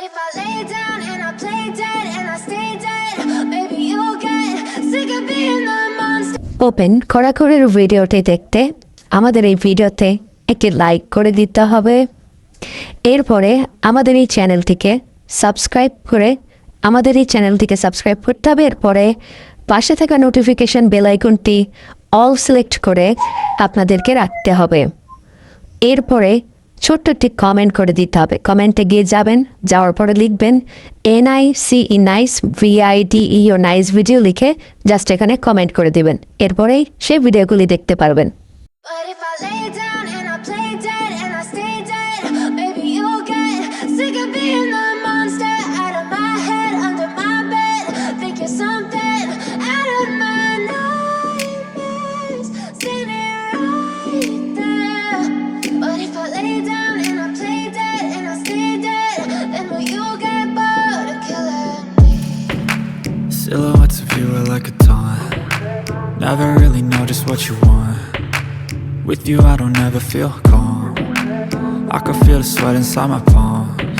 if I lay down and I play dead and I stay dead, maybe you'll get sick of being the monster. Open খড়াখড়ির ভিডিওটি দেখতে আমাদের এই ভিডিওতে একটি লাইক করে দিতে হবে। এরপরে আমাদের এই চ্যানেলটিকে সাবস্ক্রাইব করতে হবে। এরপরে পাশে থাকা নোটিফিকেশন বেল আইকনটি অল সিলেক্ট করে আপনাদেরকে রাখতে হবে। এরপরে ছোট্ট একটি কমেন্ট করে দিতে হবে। কমেন্টে গিয়ে যাওয়ার পরে লিখবেন NICE নাইস VIDE ও নাইস ভিডিও লিখে জাস্ট এখানে কমেন্ট করে দিবেন। এরপরেই সেই ভিডিওগুলি দেখতে পারবেন। But if I lay down and I play dead and I stay dead, maybe you'll get sick of being the monster out of my head, under my bed. Think you're something out of my nightmares, standing right there. But if I lay down and I play dead and I stay dead, then will you get bored of killing me? Silhouettes of you are like a taunt. Never really know just what you want. With you I don't ever feel calm. I can feel the sweat inside my palm.